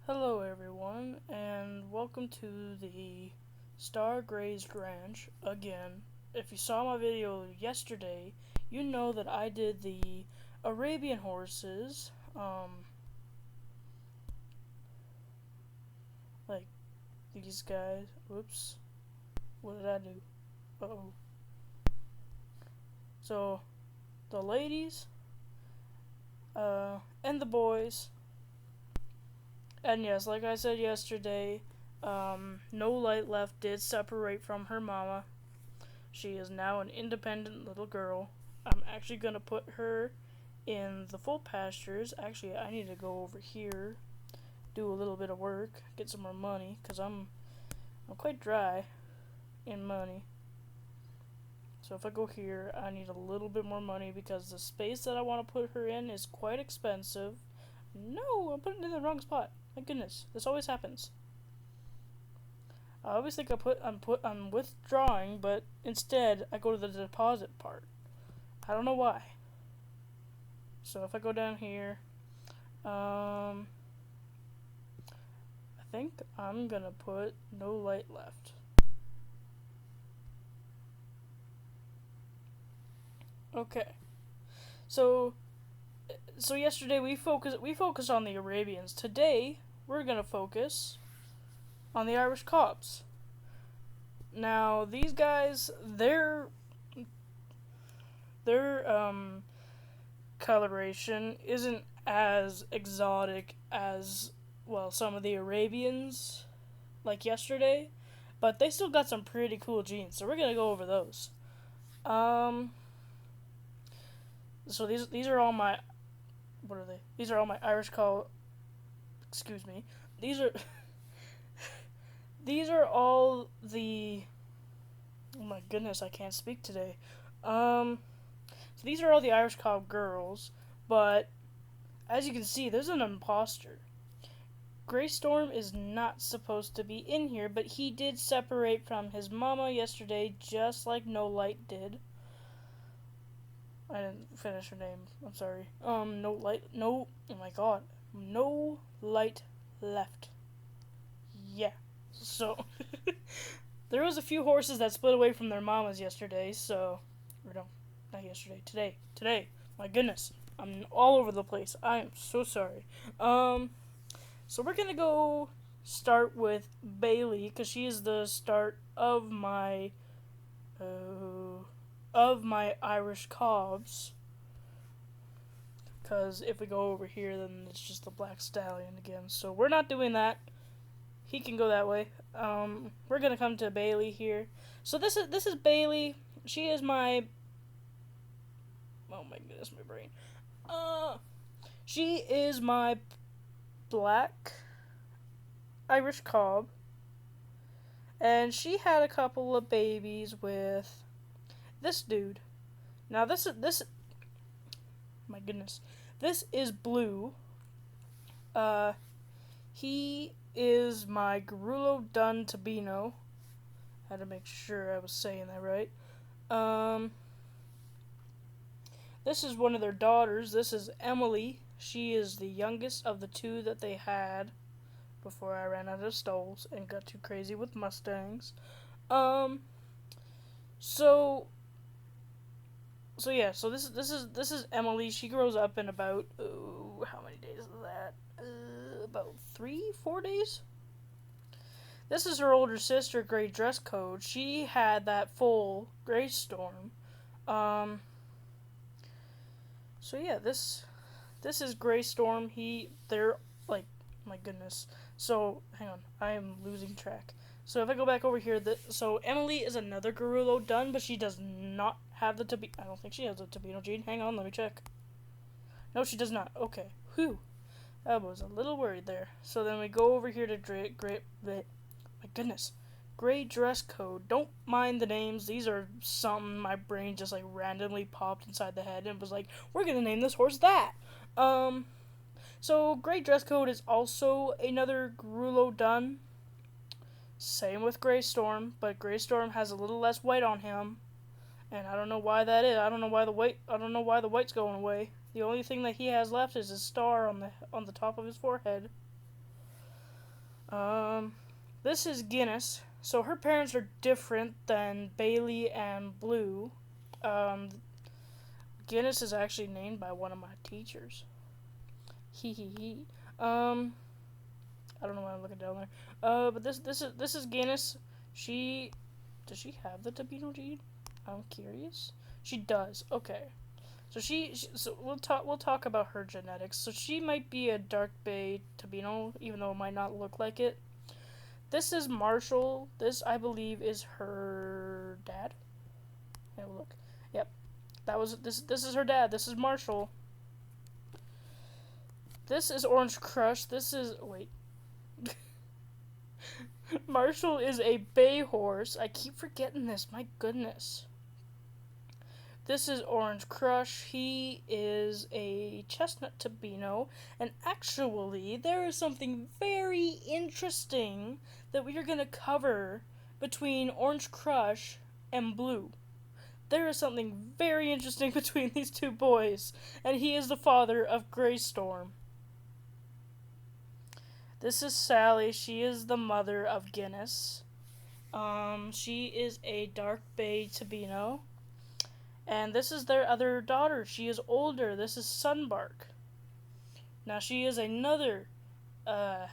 Hello, everyone, and welcome to the Star Grazed Ranch again. If you saw my video yesterday, you know that I did the Arabian horses, like these guys. Whoops, what did I do? Uh-oh. So, the ladies, and the boys, and yes, like I said yesterday, No Light Left did separate from her mama. She is now an independent little girl. I'm actually going to put her in the full pastures. Actually, I need to go over here, do a little bit of work, get some more money, because I'm quite dry in money. So if I go here, I need a little bit more money because the space that I want to put her in is quite expensive. No, I'm putting it in the wrong spot. My goodness, this always happens. I always think I'm withdrawing, but instead I go to the deposit part. I don't know why. So if I go down here, I think I'm gonna put No Light Left. Okay. So yesterday we focused on the Arabians. Today we're gonna focus on the Irish Cobs. Now these guys, their coloration isn't as exotic as, well, some of the Arabians like yesterday, but they still got some pretty cool genes. So we're gonna go over those. Um, so these are all my, what are they? These are all my Irish Cob. Excuse me. These are these are all the. Oh my goodness, I can't speak today. So these are all the Irish Cob girls, but as you can see, there's an imposter. Greystorm is not supposed to be in here, but he did separate from his mama yesterday, just like No Light did. I didn't finish her name. I'm sorry. No Light. No. Oh my god. No Light Left. Yeah. So there was a few horses that split away from their mamas yesterday. So, or no, not yesterday. Today. Today. My goodness. I'm all over the place. I am so sorry. So we're gonna go start with Bailey because she is the start of my Irish Cobs. Because if we go over here, then it's just the Black Stallion again. So we're not doing that. He can go that way. We're gonna come to Bailey here. So this is Bailey. She is my. Oh my goodness, my brain. She is my black Irish Cob, and she had a couple of babies with this dude. Now this. My goodness, this is Blue. He is my Garullo Dun Tabino. Had to make sure I was saying that right. This is one of their daughters. This is Emily. She is the youngest of the two that they had before I ran out of stalls and got too crazy with Mustangs. So yeah, so this is Emily. She grows up in about how many days is that? About 3-4 days. This is her older sister, Grey Dress Code. She had that full Grey Storm. So yeah, this is Grey Storm. They're like, my goodness. So hang on, I am losing track. So if I go back over here, so Emily is another Garullo Dun, but she does not have the Tabino. I don't think she has a Tabino gene. Hang on, let me check. No, she does not. Okay, whew. I was a little worried there. So then we go over here to my goodness, Grey Dress Code. Don't mind the names. These are something my brain just like randomly popped inside the head and was like, we're gonna name this horse that. So Grey Dress Code is also another Garullo Dun. Same with Grey Storm, but Grey Storm has a little less white on him, and I don't know why that is. I don't know why the white's going away. The only thing that he has left is his star on the top of his forehead. Um, this is Guinness. So her parents are different than Bailey and Blue. Um, Guinness is actually named by one of my teachers. Hee hee hee. I don't know why I'm looking down there. But this is Guinness. She does she have the Tabino gene? I'm curious. She does. Okay. So so we'll talk about her genetics. So she might be a dark bay Tabino, even though it might not look like it. This is Marshall. This I believe is her dad. Have a look. Yep. This is her dad. This is Marshall. This is Orange Crush. This is wait. Marshall is a bay horse. I keep forgetting this. My goodness. This is Orange Crush. He is a chestnut Tabino. And actually, there is something very interesting that we are going to cover between Orange Crush and Blue. There is something very interesting between these two boys. And he is the father of Greystorm. This is Sally. She is the mother of Guinness. She is a dark bay Tabino. And this is their other daughter. She is older. This is Sunbark. Now she is another dark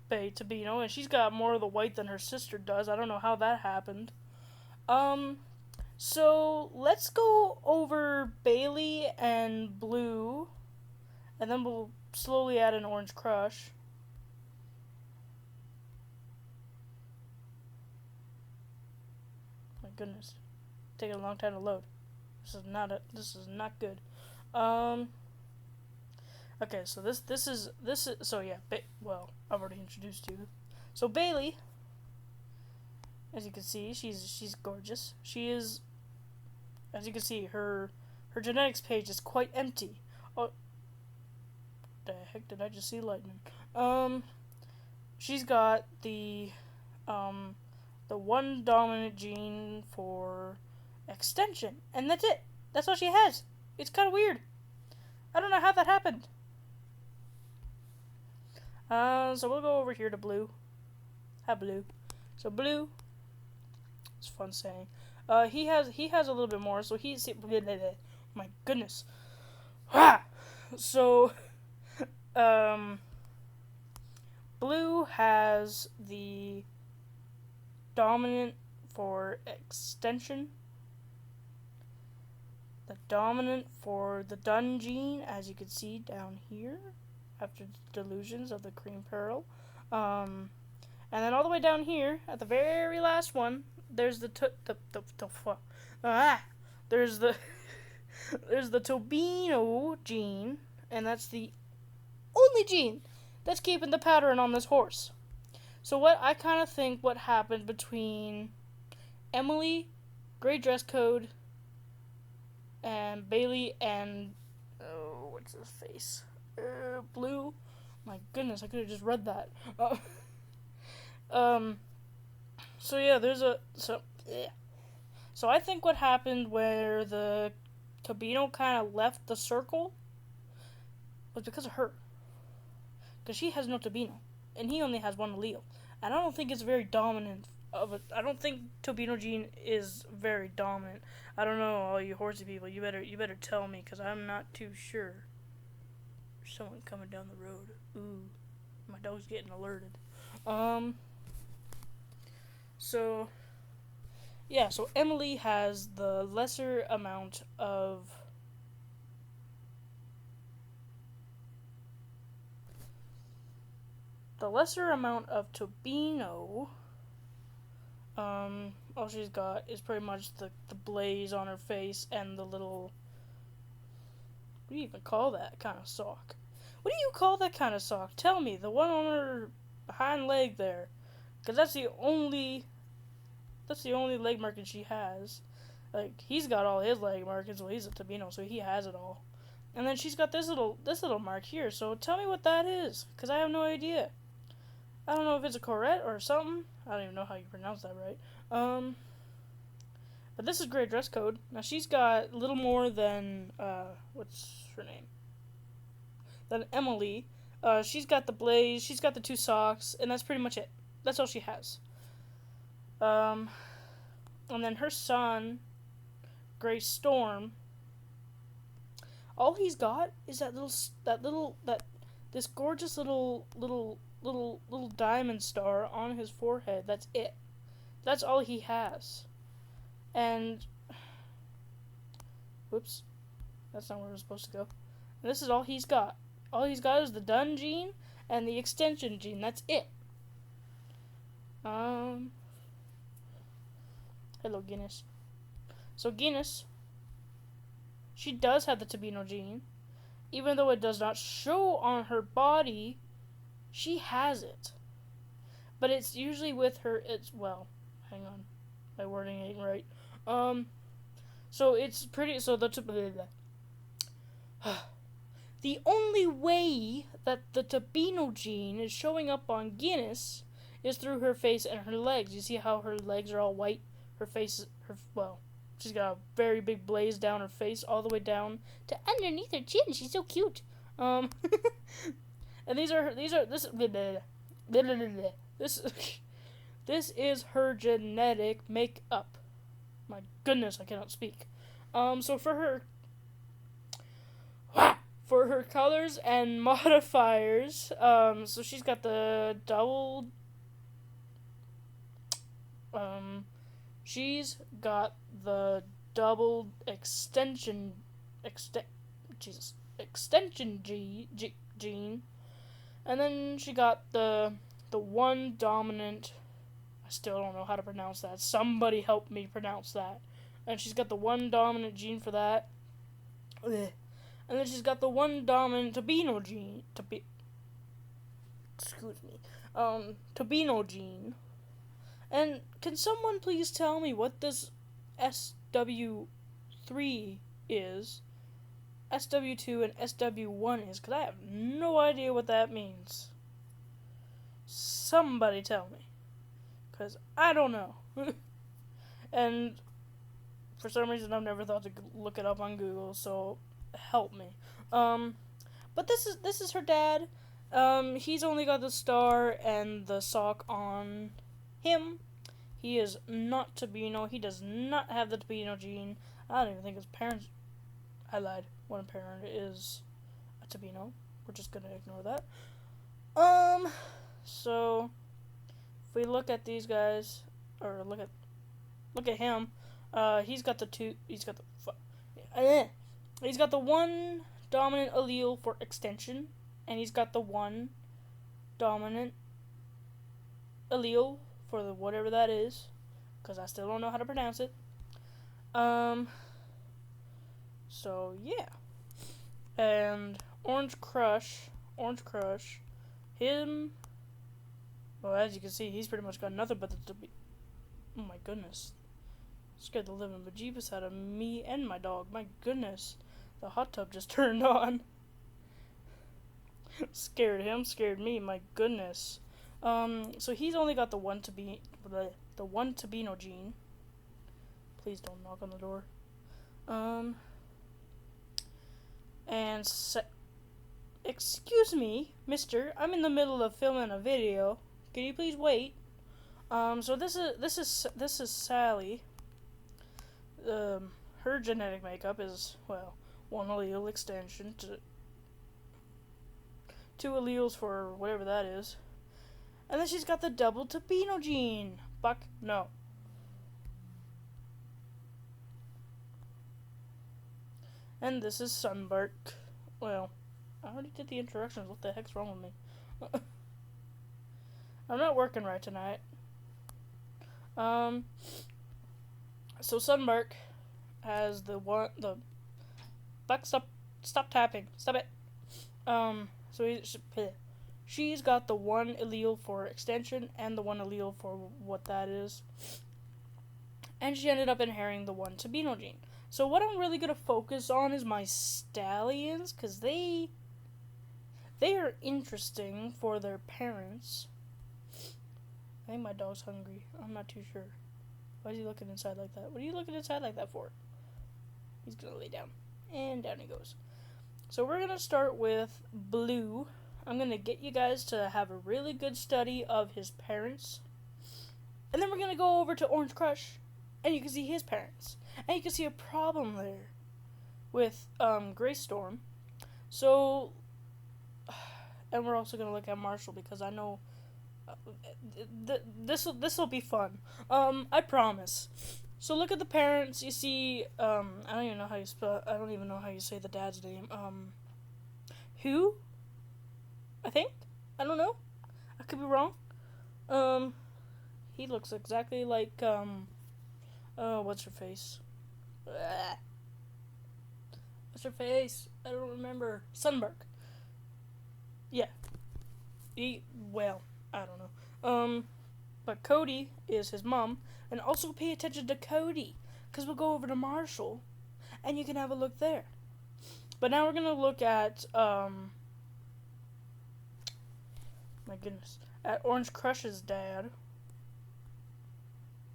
bay Tabino, and she's got more of the white than her sister does. I don't know how that happened. So let's go over Bailey and Blue, and then we'll slowly add an Orange Crush. My goodness. Taking a long time to load. This is not good. Okay, so this is so yeah, well, I've already introduced you. So Bailey, as you can see, she's gorgeous. She is, as you can see, her genetics page is quite empty. Oh, the heck did I just see lightning? She's got the one dominant gene for extension, and that's it. That's all she has. It's kind of weird. I don't know how that happened. So we'll go over here to Blue. Hi, Blue. So Blue, it's fun saying. He has a little bit more. So he's my goodness. So, Blue has the dominant for extension, the dominant for the Dun gene, as you can see down here, after the delusions of the Cream Pearl. And then all the way down here, at the very last one, there's there's the there's the Tobino gene, and that's the only gene that's keeping the pattern on this horse. So what I kind of think what happened between Emily, Gray Dress Code, and Bailey and what's his face? Blue. My goodness, I could have just read that. So yeah, so I think what happened where the Tabino kind of left the circle was because of her. Because she has no Tabino, and he only has one allele. And I don't think it's very dominant I don't think Tobino gene is very dominant. I don't know, all you horsey people. You better tell me, because I'm not too sure. There's someone coming down the road. Ooh, my dog's getting alerted. So yeah, so Emily has the lesser amount of Tobino. All she's got is pretty much the blaze on her face and the little, what do you even call that kind of sock? What do you call that kind of sock? Tell me, the one on her hind leg there. Because that's the only leg marking she has. Like, he's got all his leg markings, well, he's a Tabino, so he has it all. And then she's got this little mark here, so tell me what that is, because I have no idea. I don't know if it's a corette or something. I don't even know how you pronounce that right. But this is Gray Dress Code. Now she's got a little more than, what's her name? Than Emily. She's got the blaze, she's got the 2 socks, and that's pretty much it. That's all she has. And then her son, Gray Storm, all he's got is this gorgeous little diamond star on his forehead. That's it. That's all he has. And whoops, that's not where we're supposed to go. And this is all he's got. All he's got is the Dun gene and the extension gene. That's it. Hello, Guinness. So Guinness, she does have the Tabino gene. Even though it does not show on her body, she has it. But it's usually with her, well, hang on. My wording ain't right. So it's pretty, so the only way that the Tabino gene is showing up on Guinness is through her face and her legs. You see how her legs are all white? Her face, she's got a very big blaze down her face, all the way down to underneath her chin. She's so cute. And this is her genetic makeup. My goodness, I cannot speak. So for her colors and modifiers, so she's got the double, she's got the double extension gene, and then she got the one dominant, I still don't know how to pronounce that. Somebody help me pronounce that. And she's got the one dominant gene for that. Ugh. And then she's got the one dominant Tabino gene. Tabino gene. And can someone please tell me what this SW3 is? SW2 and SW1 is? Because I have no idea what that means. Somebody tell me. Because I don't know. And for some reason I've never thought to look it up on Google, so help me. But this is her dad. He's only got the star and the sock on him. He is not Tabino. He does not have the Tabino gene. I don't even think his parents... I lied. One parent is a Tabino. We're just gonna ignore that. So if we look at these guys, or look at him, he's got the one dominant allele for extension, and he's got the one dominant allele for the whatever that is, because I still don't know how to pronounce it. So yeah, and Orange Crush, him. Well, as you can see, he's pretty much got nothing but the. Oh my goodness, scared the living bejeebus out of me and my dog. My goodness, the hot tub just turned on. Scared him, scared me. My goodness. So he's only got the one Tabino gene. Please don't knock on the door. And excuse me, mister, I'm in the middle of filming a video. Can you please wait? So this is Sally. Her genetic makeup is, well, one allele extension to 2 alleles for whatever that is. And then she's got the double Tabino gene. No. And this is Sunbark. Well, I already did the introductions. What the heck's wrong with me? I'm not working right tonight. So Sunbark has the stop tapping. Stop it. So she's got the one allele for extension and the one allele for what that is. And she ended up inheriting the one Tabino gene. So what I'm really going to focus on is my stallions, because they are interesting for their parents. I think my dog's hungry. I'm not too sure. Why is he looking inside like that? What are you looking inside like that for? He's going to lay down. And down he goes. So we're going to start with Blue. I'm going to get you guys to have a really good study of his parents. And then we're going to go over to Orange Crush, and you can see his parents. And you can see a problem there with Grey Storm. So, and we're also going to look at Marshall, because I know this will be fun. I promise. So look at the parents. You see, I don't even know how you spell. I don't even know how you say the dad's name. Who? I think. I don't know. I could be wrong. He looks exactly like what's her face? What's her face? I don't remember. Sunberg. Yeah. Well, I don't know. But Cody is his mom, and also pay attention to Cody, because we'll go over to Marshall, and you can have a look there. But now we're gonna look at my goodness, at Orange Crush's dad.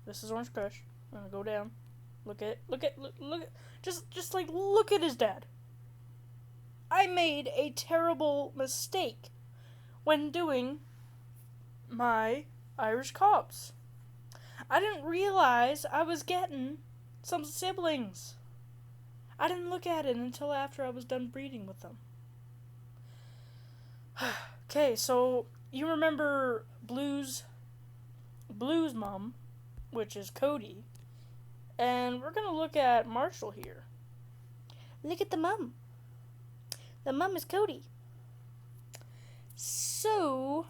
This is Orange Crush. I'm gonna go down. Look at just like look at his dad. I made a terrible mistake when doing my Irish Cobs. I didn't realize I was getting some siblings. I didn't look at it until after I was done breeding with them. Okay, so you remember Blue's mom, which is Cody, and we're gonna look at Marshall here. Look at the mom. The mom is Cody. So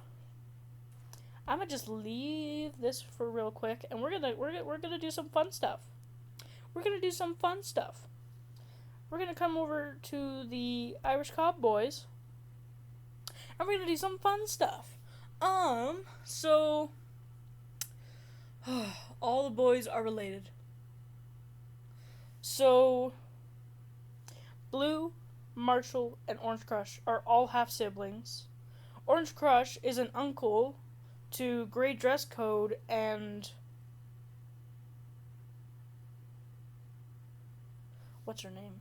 I'm gonna just leave this for real quick, and we're gonna do some fun stuff. We're gonna come over to the Irish Cob boys, and we're gonna do some fun stuff. So all the boys are related. So Blue, Marshall, and Orange Crush are all half siblings. Orange Crush is an uncle to Grey Dress Code and what's her name?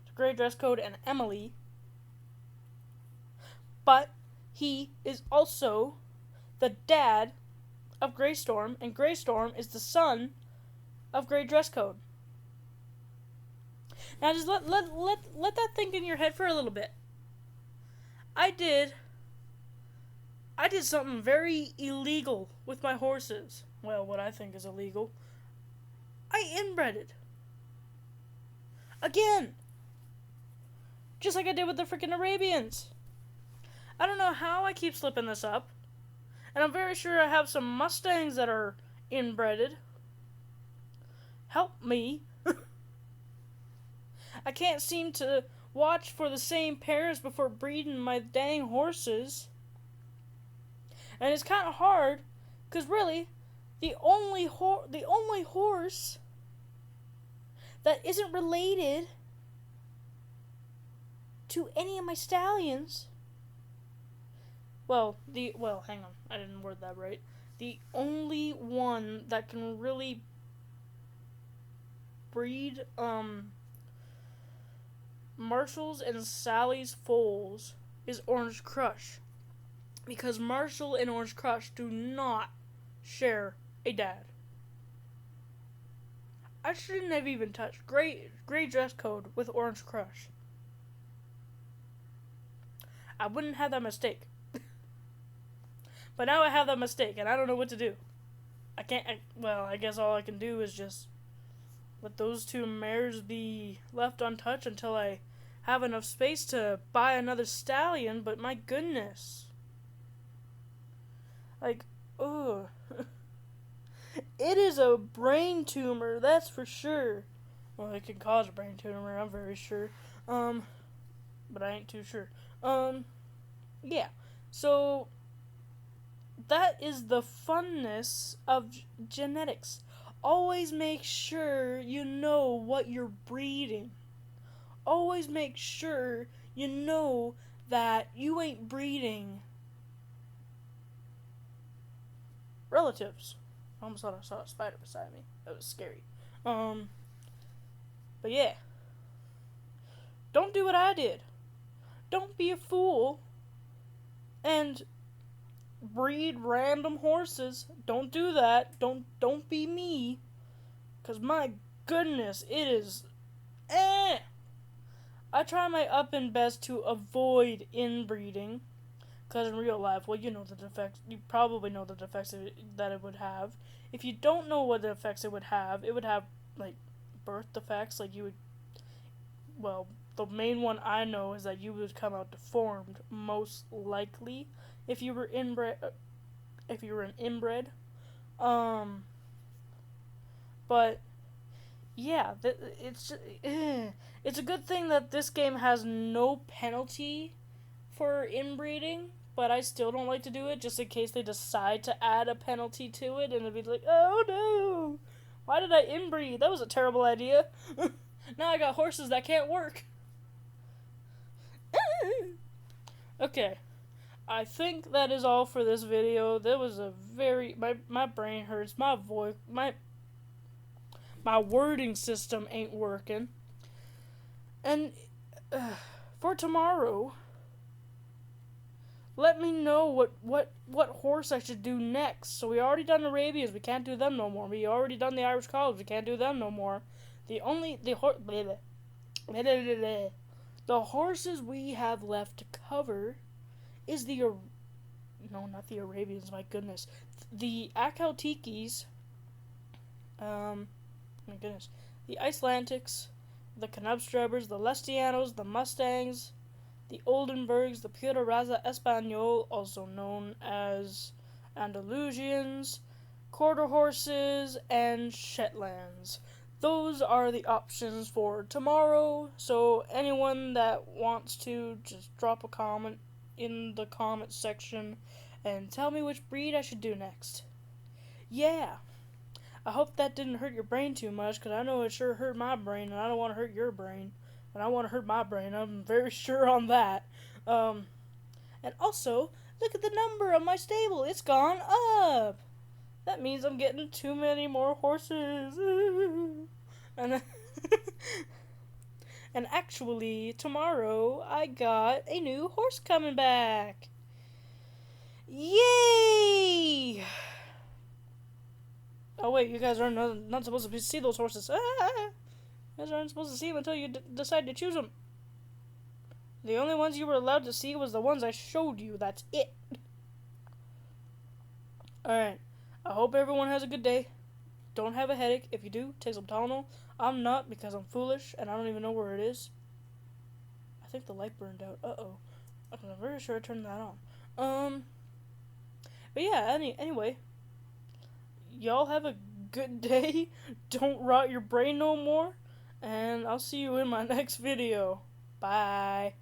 To Grey Dress Code and Emily. But he is also the dad of Grey Storm, and Grey Storm is the son of Grey Dress Code. Now just let that think in your head for a little bit. I did something very illegal with my horses. Well, what I think is illegal. I inbreded. Again. Just like I did with the freaking Arabians. I don't know how I keep slipping this up. And I'm very sure I have some Mustangs that are inbreded. Help me. I can't seem to watch for the same parents before breeding my dang horses. And it's kind of hard, because really, the only horse that isn't related to any of my stallions. Well, hang on, I didn't word that right. The only one that can really breed Marshall's and Sally's foals is Orange Crush, because Marshall and Orange Crush do not share a dad. I shouldn't have even touched Grey Dress Code with Orange Crush. I wouldn't have that mistake. But now I have that mistake, and I don't know what to do. I guess all I can do is just let those two mares be left untouched until I have enough space to buy another stallion, but my goodness. Like, ugh. It is a brain tumor, that's for sure. Well, it can cause a brain tumor, I'm very sure. But I ain't too sure. Yeah. So that is the funness of genetics. Always make sure you know what you're breeding. Always make sure you know that you ain't breeding relatives. I almost thought I saw a spider beside me. That was scary. But yeah. Don't do what I did. Don't be a fool and breed random horses. Don't do that. Don't be me. 'Cause my goodness, it is I try my up and best to avoid inbreeding. Because in real life, well, you know the defects. You probably know the defects that it would have. If you don't know what the effects it would have, like, birth defects. Like, you would, well, the main one I know is that you would come out deformed, most likely, if you were inbred, if you were an inbred. But yeah, it's a good thing that this game has no penalty for inbreeding, but I still don't like to do it just in case they decide to add a penalty to it, and it'd be like, oh no, why did I inbreed? That was a terrible idea. Now I got horses that can't work. Okay, I think that is all for this video. That was a very, my brain hurts, my voice, my wording system ain't working. And for tomorrow, let me know what horse I should do next. So we already done Arabians, we can't do them no more. We already done the Irish Cobs, we can't do them no more. The horses we have left to cover is no, not the Arabians, my goodness. The Akaltikis, my goodness. The Icelandics, the Knabstrebers, the Lestianos, the Mustangs, the Oldenburgs, the Pura Raza Espanol, also known as Andalusians, Quarter Horses, and Shetlands. Those are the options for tomorrow, so anyone that wants to, just drop a comment in the comment section and tell me which breed I should do next. Yeah. I hope that didn't hurt your brain too much, because I know it sure hurt my brain, and I don't want to hurt your brain. And I want to hurt my brain, I'm very sure on that. And also, look at the number on my stable, it's gone up! That means I'm getting too many more horses. And, and actually, tomorrow, I got a new horse coming back. Yay! Oh wait, you guys are not supposed to see those horses. You guys aren't supposed to see them until you decide to choose them. The only ones you were allowed to see was the ones I showed you. That's it. Alright. I hope everyone has a good day. Don't have a headache. If you do, take some Tylenol. I'm not, because I'm foolish and I don't even know where it is. I think the light burned out. Uh-oh. I'm very sure I turned that on. But yeah, anyway. Y'all have a good day. Don't rot your brain no more. And I'll see you in my next video. Bye.